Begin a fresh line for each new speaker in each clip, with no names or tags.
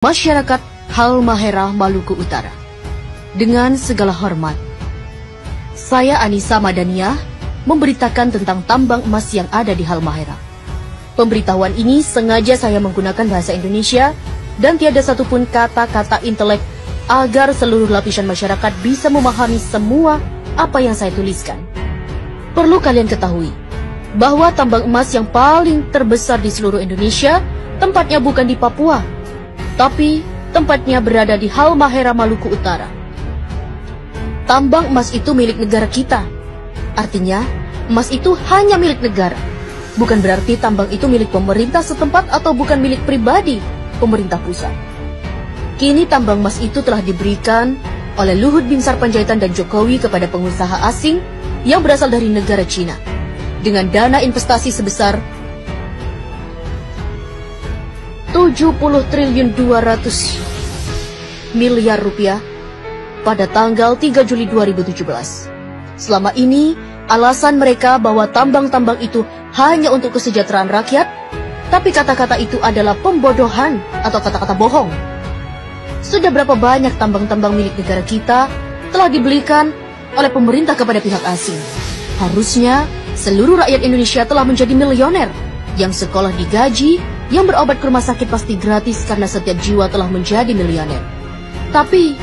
Masyarakat Halmahera, Maluku Utara. Dengan segala hormat, saya Anissa Madaniah memberitakan tentang tambang emas yang ada di Halmahera. Pemberitahuan ini sengaja saya menggunakan bahasa Indonesia dan tiada satupun kata-kata intelek agar seluruh lapisan masyarakat bisa memahami semua apa yang saya tuliskan. Perlu kalian ketahui bahwa tambang emas yang paling terbesar di seluruh Indonesia tempatnya bukan di Papua, tapi tempatnya berada di Halmahera, Maluku Utara. Tambang emas itu milik negara kita. Artinya, emas itu hanya milik negara. Bukan berarti tambang itu milik pemerintah setempat atau bukan milik pribadi pemerintah pusat. Kini tambang emas itu telah diberikan oleh Luhut Binsar Panjaitan dan Jokowi kepada pengusaha asing yang berasal dari negara Cina dengan dana investasi sebesar 70 triliun 200 miliar rupiah pada tanggal 3 Juli 2017. Selama ini, alasan mereka bahwa tambang-tambang itu hanya untuk kesejahteraan rakyat, tapi kata-kata itu adalah pembodohan atau kata-kata bohong. Sudah berapa banyak tambang-tambang milik negara kita telah dibelikan oleh pemerintah kepada pihak asing. Harusnya seluruh rakyat Indonesia telah menjadi milioner, yang sekolah digaji, yang berobat ke rumah sakit pasti gratis karena setiap jiwa telah menjadi miliuner. Tapi,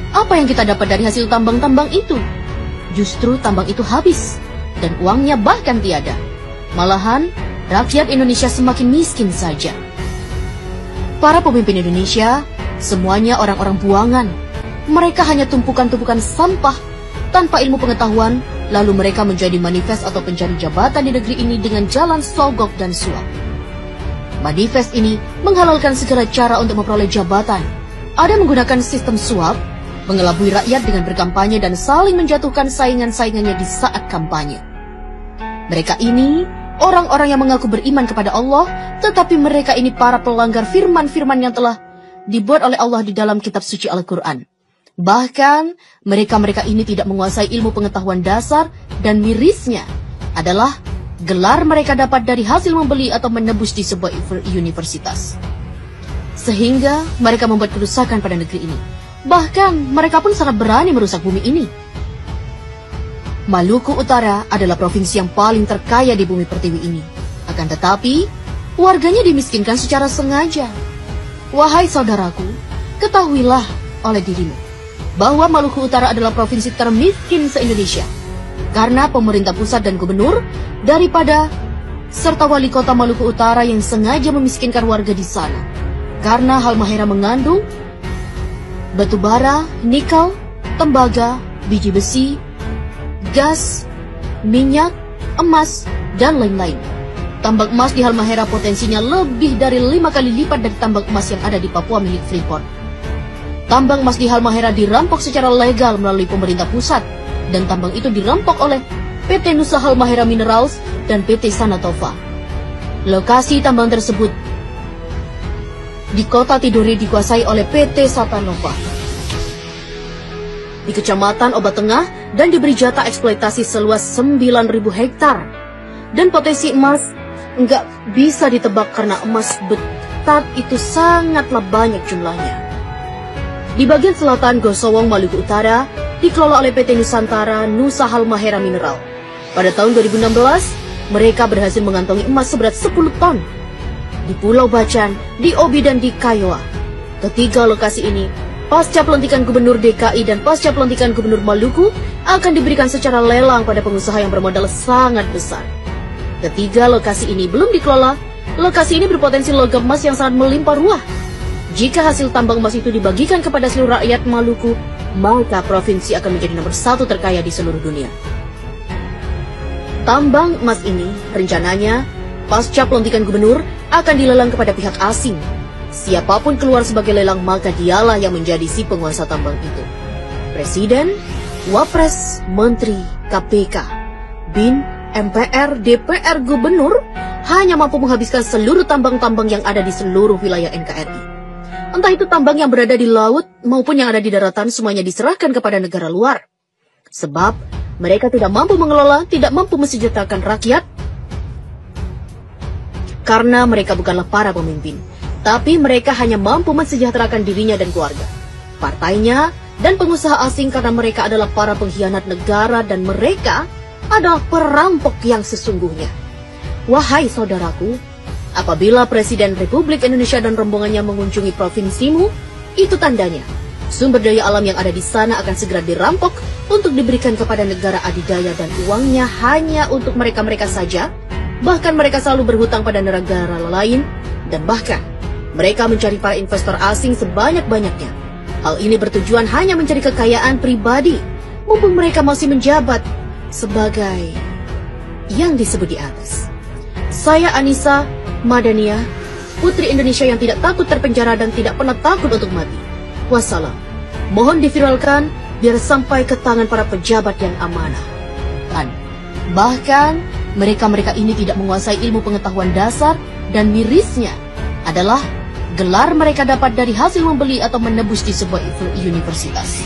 apa yang kita dapat dari hasil tambang-tambang itu? Justru tambang itu habis, dan uangnya bahkan tiada. Malahan, rakyat Indonesia semakin miskin saja. Para pemimpin Indonesia, semuanya orang-orang buangan. Mereka hanya tumpukan-tumpukan sampah, tanpa ilmu pengetahuan, lalu mereka menjadi manifest atau pencari jabatan di negeri ini dengan jalan sogok dan suap. Manifest ini menghalalkan segala cara untuk memperoleh jabatan. Ada menggunakan sistem suap, mengelabui rakyat dengan berkampanye dan saling menjatuhkan saingan-saingannya di saat kampanye. Mereka ini orang-orang yang mengaku beriman kepada Allah, tetapi mereka ini para pelanggar firman-firman yang telah dibuat oleh Allah di dalam kitab suci Al-Quran. Bahkan mereka-mereka ini tidak menguasai ilmu pengetahuan dasar, dan mirisnya adalah gelar mereka dapat dari hasil membeli atau menebus di sebuah universitas. Sehingga mereka membuat kerusakan pada negeri ini. Bahkan mereka pun sangat berani merusak bumi ini. Maluku Utara adalah provinsi yang paling terkaya di bumi pertiwi ini. Akan tetapi, warganya dimiskinkan secara sengaja. Wahai saudaraku, ketahuilah oleh dirimu bahwa Maluku Utara adalah provinsi termiskin se-Indonesia. Karena pemerintah pusat dan gubernur daripada serta wali kota Maluku Utara yang sengaja memiskinkan warga di sana. Karena Halmahera mengandung batu bara, nikel, tembaga, biji besi, gas, minyak, emas, dan lain-lain. Tambang emas di Halmahera potensinya lebih dari 5 kali lipat dari tambang emas yang ada di Papua milik Freeport. Tambang emas di Halmahera dirampok secara legal melalui pemerintah pusat, dan tambang itu dirampok oleh PT Nusa Halmahera Minerals dan PT Sanatova. Lokasi tambang tersebut di kota Tidore dikuasai oleh PT Satanova di Kecamatan Obat Tengah dan diberi jatah eksploitasi seluas 9.000 hektar. Dan potensi emas nggak bisa ditebak karena emas betat itu sangatlah banyak jumlahnya. Di bagian selatan Gosowong, Maluku Utara, dikelola oleh PT Nusantara Nusa Halmahera Mineral. Pada tahun 2016, mereka berhasil mengantongi emas seberat 10 ton di Pulau Bacan, di Obi, dan di Kayoa. Ketiga lokasi ini, pasca pelantikan Gubernur DKI dan pasca pelantikan Gubernur Maluku, akan diberikan secara lelang pada pengusaha yang bermodal sangat besar. Ketiga lokasi ini belum dikelola. Lokasi ini berpotensi logam emas yang sangat melimpah ruah. Jika hasil tambang emas itu dibagikan kepada seluruh rakyat Maluku, maka provinsi akan menjadi nomor 1 terkaya di seluruh dunia. Tambang emas ini rencananya pasca pelantikan gubernur akan dilelang kepada pihak asing. Siapapun keluar sebagai lelang, maka dialah yang menjadi si penguasa tambang itu. Presiden, Wapres, Menteri, KPK, BIN, MPR, DPR, Gubernur hanya mampu menghabiskan seluruh tambang-tambang yang ada di seluruh wilayah NKRI. Entah itu tambang yang berada di laut maupun yang ada di daratan, semuanya diserahkan kepada negara luar. Sebab mereka tidak mampu mengelola, tidak mampu mensejahterakan rakyat. Karena mereka bukanlah para pemimpin. Tapi mereka hanya mampu mensejahterakan dirinya dan keluarga, partainya, dan pengusaha asing karena mereka adalah para pengkhianat negara dan mereka adalah perampok yang sesungguhnya. Wahai saudaraku, apabila Presiden Republik Indonesia dan rombongannya mengunjungi provinsimu, itu tandanya sumber daya alam yang ada di sana akan segera dirampok untuk diberikan kepada negara adidaya dan uangnya hanya untuk mereka-mereka saja. Bahkan mereka selalu berhutang pada negara lain dan bahkan mereka mencari para investor asing sebanyak-banyaknya. Hal ini bertujuan hanya mencari kekayaan pribadi mumpung mereka masih menjabat sebagai yang disebut di atas. Saya Anissa Madania, putri Indonesia yang tidak takut terpenjara dan tidak pernah takut untuk mati. Wassalam. Mohon diviralkan biar sampai ke tangan para pejabat yang amanah. Dan bahkan mereka-mereka ini tidak menguasai ilmu pengetahuan dasar dan mirisnya adalah gelar mereka dapat dari hasil membeli atau menebus di sebuah universitas.